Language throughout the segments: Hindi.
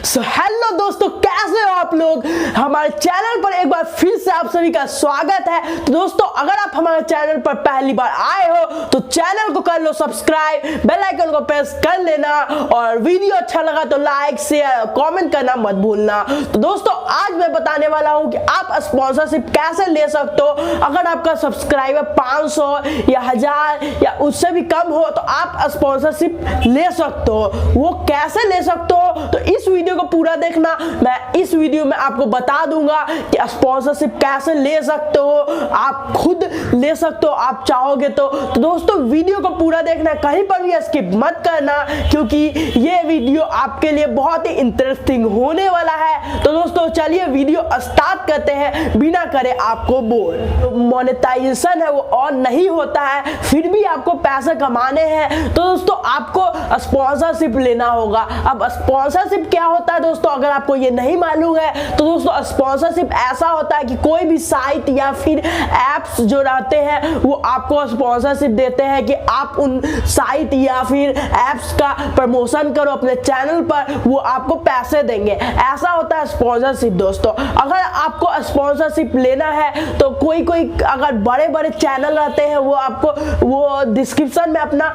हेलो दोस्तों, कैसे हो आप लोग। हमारे चैनल पर एक बार फिर से आप सभी का स्वागत है। तो दोस्तों, अगर आप हमारे चैनल पर पहली बार आए हो तो चैनल को कर लो सब्सक्राइब, बेल आइकन को प्रेस कर लेना और वीडियो अच्छा लगा तो लाइक शेयर कमेंट करना मत भूलना। तो दोस्तों, आज मैं बताने वाला हूं कि आप स्पॉन्सरशिप कैसे ले सकते हो। अगर आपका सब्सक्राइबर 500 या 1000 या उससे भी कम हो तो आप स्पॉन्सरशिप ले सकते हो। वो कैसे ले सकते हो तो इस वीडियो को पूरा देखना। मैं इस वीडियो में आपको बता दूंगा कि स्पॉन्सरशिप कैसे ले सकते हो, आप खुद ले सकते हो आप चाहोगे तो दोस्तों वीडियो को पूरा देखना, कहीं पर भी स्किप मत करना क्योंकि ये वीडियो आपके लिए बहुत ही इंटरेस्टिंग होने वाला है। तो दोस्तों चलिए वीडियो स्टार्ट करते हैं बिना करे आपको बोर। तो मोनेटाइजेशन है वो ऑन नहीं होता है, फिर भी आपको पैसे कमाने हैं तो दोस्तों आपको स्पॉन्सरशिप लेना होगा। अब स्पॉन्सरशिप क्या होता है दोस्तों, अगर आपको ये नहीं मालूम है तो दोस्तों स्पॉन्सरशिप ऐसा होता है कि कोई भी साइट या फिर एप्स जो रहते हैं वो आपको स्पॉन्सरशिप देते हैं कि आप उन साइट या फिर एप्स का प्रमोशन करो अपने चैनल पर, वो आपको पैसे देंगे। ऐसा होता है स्पॉन्सरशिप दोस्तों। अगर आपको स्पॉन्सरशिप लेना है तो कोई अगर बड़े बड़े चैनल रहते हैं वो आपको वो डिस्क्रिप्शन में अपना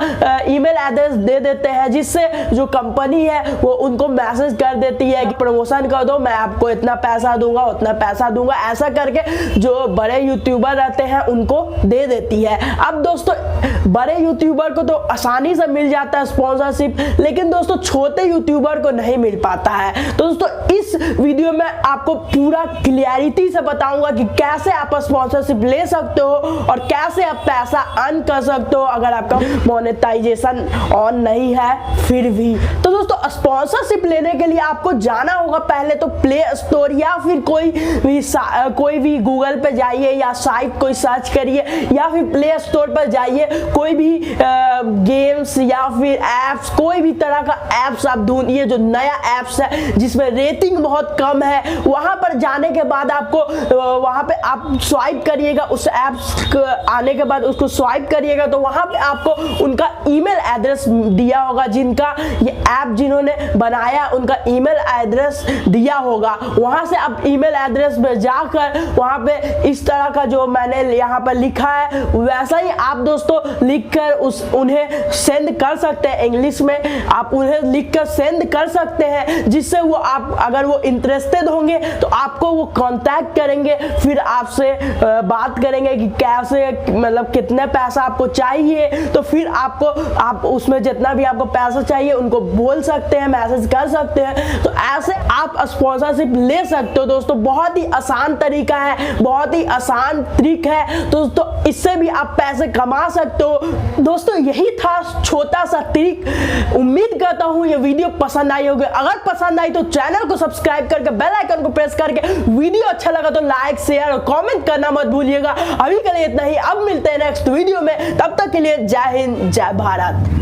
ईमेल एड्रेस दे देते हैं, जिससे जो कंपनी है वो उनको मैसेज कर देती है कि प्रमोशन कर दो, मैं आपको इतना पैसा दूंगा उतना पैसा दूंगा, ऐसा करके जो बड़े यूट्यूबर रहते हैं उनको दे देती है। अब दोस्तों बड़े यूट्यूबर को तो आसानी से मिल जाता है स्पॉन्सरशिप, लेकिन दोस्तों छोटे यूट्यूबर को नहीं मिल पाता है। तो दोस्तों इस वीडियो में आपको पूरा क्लियरिटी से बताऊंगा कि कैसे आप स्पॉन्सरशिप ले सकते हो और कैसे आप पैसा अर्न कर सकते हो अगर आपका मोनेटाइजेशन ऑन नहीं है फिर भी। तो दोस्तों स्पॉन्सरशिप लेने के लिए आपको जाना होगा पहले तो प्ले स्टोर या फिर कोई भी गूगल पे जाइए या साइट कोई सर्च करिए या फिर प्ले स्टोर पर जाइए, कोई भी गेम्स या फिर एप्स, कोई भी तरह का एप्स आप ढूंढिए जो नया एप्स है जिसमें रेटिंग बहुत कम है। वहां पर जाने के बाद आपको वहां पे आप स्वाइप करिएगा, उस एप्स आने के बाद उसको स्वाइप करिएगा तो वहां पे आपको उनका ईमेल एड्रेस दिया होगा, जिनका ये ऐप जिन्होंने बनाया उनका ईमेल एड्रेस दिया होगा। वहां से आप ईमेल एड्रेस में जाकर वहां पे इस तरह का जो मैंने यहाँ पर लिखा है वैसा ही आप दोस्तों लिखकर उन्हें सेंड कर सकते हैं। इंग्लिश में आप उन्हें लिखकर सेंड कर सकते हैं, जिससे वो आप अगर वो इंटरेस्टेड होंगे तो आपको वो कांटेक्ट करेंगे, फिर आपसे बात करेंगे कि कैसे मतलब कितने पैसा आपको चाहिए। तो फिर आप उसमें जितना भी आपको पैसा चाहिए उनको बोल सकते हैं, मैसेज कर सकते हैं। तो ऐसे आप स्पॉन्सरशिप ले सकते हो दोस्तों। बहुत ही आसान तरीका है, बहुत ही आसान ट्रिक है दोस्तों, इससे भी आप पैसे कमा सकते हो। दोस्तों यही था छोटा सा ट्रिक। उम्मीद करता हूं ये वीडियो पसंद आई होगी। अगर पसंद आई तो चैनल को सब्सक्राइब करके बेल आइकन को प्रेस करके वीडियो अच्छा लगा तो लाइक शेयर और कमेंट करना मत भूलिएगा। अभी के लिए इतना ही, अब मिलते हैं नेक्स्ट वीडियो में। तब तक के लिए जय हिंद जय भारत।